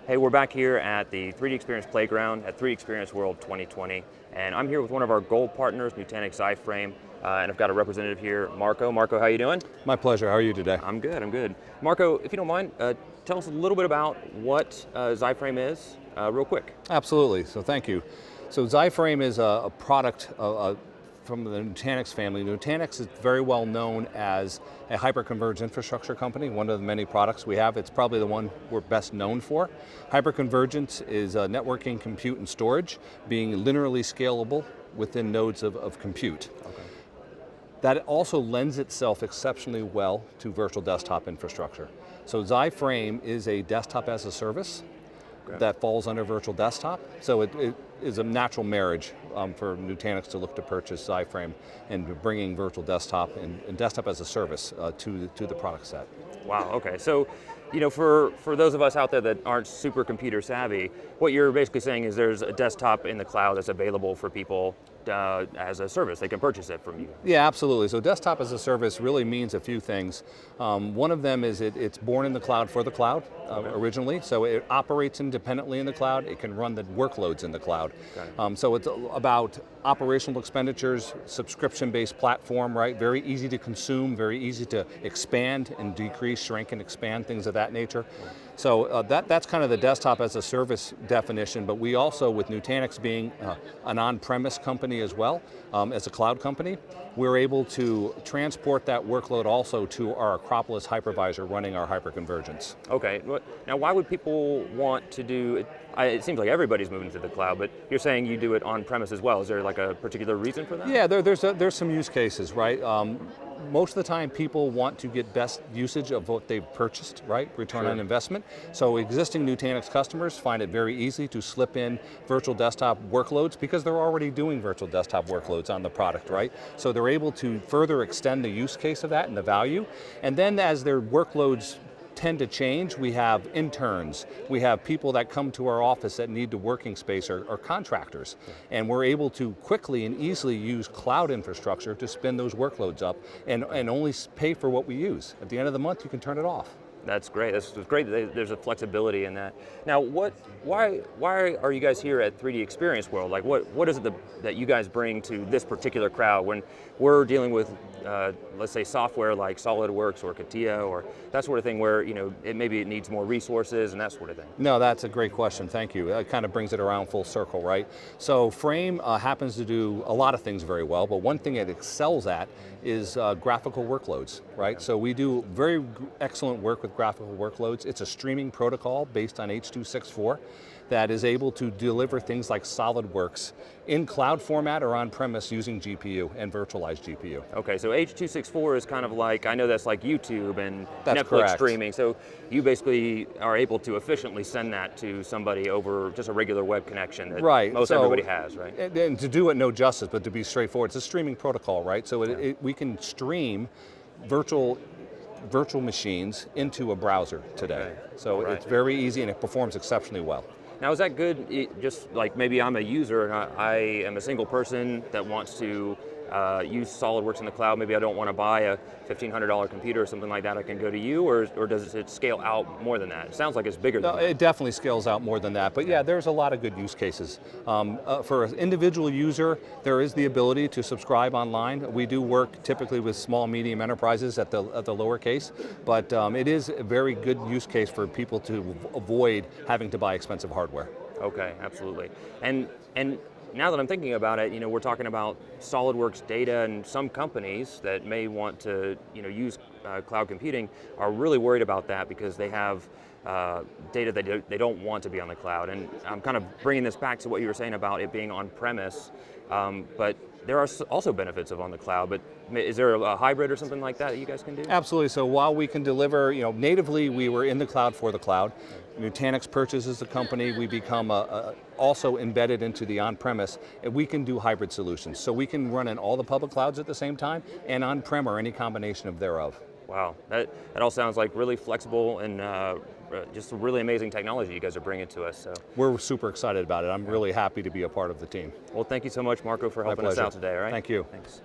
Hey, we're back here at the 3D Experience Playground at 3D Experience World 2020, and I'm here with one of our gold partners, Nutanix iFrame, and I've got a representative here, Marco. Marco, how you doing? My pleasure, how are you today? I'm good, I'm good. Marco, if you don't mind, tell us a little bit about what iFrame is, real quick. Absolutely, so thank you. So iFrame is a product from the Nutanix family. Nutanix is very well known as a hyperconverged infrastructure company, one of the many products we have. It's probably the one we're best known for. Hyperconvergence is networking, compute, and storage, being linearly scalable within nodes of compute. Okay. That also lends itself exceptionally well to virtual desktop infrastructure. So iFrame is a desktop as a service that falls under virtual desktop. So it is a natural marriage for Nutanix to look to purchase iFrame and bringing virtual desktop and desktop as a service to the product set. Wow, okay. So, you know, for those of us out there that aren't super computer savvy, what you're basically saying is there's a desktop in the cloud that's available for people as a service. They can purchase it from you. Yeah, absolutely. So desktop as a service really means a few things. One of them is it's born in the cloud for the cloud originally, so it operates independently in the cloud. It can run the workloads in the cloud. So it's about operational expenditures, subscription-based platform, right? Very easy to consume, very easy to expand and decrease, shrink and expand, things of that nature. So that's kind of the desktop as a service definition, but we also, with Nutanix being an on-premise company as well, as a cloud company, we're able to transport that workload also to our Acropolis hypervisor running our hyperconvergence. Okay, now why would people want to do it? It seems like everybody's moving to the cloud, but you're saying you do it on-premise as well. Is there like a particular reason for that? Yeah, there's some use cases, right? Most of the time people want to get best usage of what they've purchased, right? Return on investment. So existing Nutanix customers find it very easy to slip in virtual desktop workloads because they're already doing virtual desktop workloads on the product, right? So they're able to further extend the use case of that and the value. And then as their workloads tend to change, we have interns, we have people that come to our office that need the working space or contractors, and we're able to quickly and easily use cloud infrastructure to spin those workloads up and only pay for what we use. At the end of the month, you can turn it off. That's great. That's great that there's a flexibility in that. Now, why are you guys here at 3D Experience World? Like, what is it that you guys bring to this particular crowd when we're dealing with, let's say, software like Solidworks or CATIA or that sort of thing, where maybe it needs more resources and that sort of thing? No, that's a great question. Thank you. That kind of brings it around full circle, right? So Frame happens to do a lot of things very well, but one thing it excels at is graphical workloads, right? So we do very excellent work with graphical workloads. It's a streaming protocol based on H.264 that is able to deliver things like Solidworks in cloud format or on-premise using GPU and virtualized GPU. Okay, so H.264 is kind of like, I know that's like YouTube and that's Netflix correct. Streaming, so you basically are able to efficiently send that to somebody over just a regular web connection that most everybody has, right? And to do it no justice, but to be straightforward, it's a streaming protocol, right? So we can stream virtual machines into a browser today. Okay. So it's very easy and it performs exceptionally well. Now is that good, just like maybe I'm a user and I am a single person that wants to use SolidWorks in the cloud, maybe I don't want to buy a $1,500 computer or something like that, I can go to you, or does it scale out more than that? It sounds like it's bigger than that. It definitely scales out more than that, but yeah, there's a lot of good use cases. For an individual user, there is the ability to subscribe online. We do work typically with small, medium enterprises at the lower case, but it is a very good use case for people to avoid having to buy expensive hardware. Okay, absolutely. And now that I'm thinking about it, we're talking about SolidWorks data, and some companies that may want to use cloud computing are really worried about that because they have data that they don't want to be on the cloud. And I'm kind of bringing this back to what you were saying about it being on-premise, but there are also benefits of on the cloud, but is there a hybrid or something like that you guys can do? Absolutely, so while we can deliver, natively we were in the cloud for the cloud. Nutanix purchases the company, we become also embedded into the on-premise, and we can do hybrid solutions. So we can run in all the public clouds at the same time, and on-prem or any combination of thereof. Wow, that all sounds like really flexible and just really amazing technology you guys are bringing to us. So we're super excited about it. I'm really happy to be a part of the team. Well, thank you so much, Marco, for helping us out today, all right? Thank you. Thanks.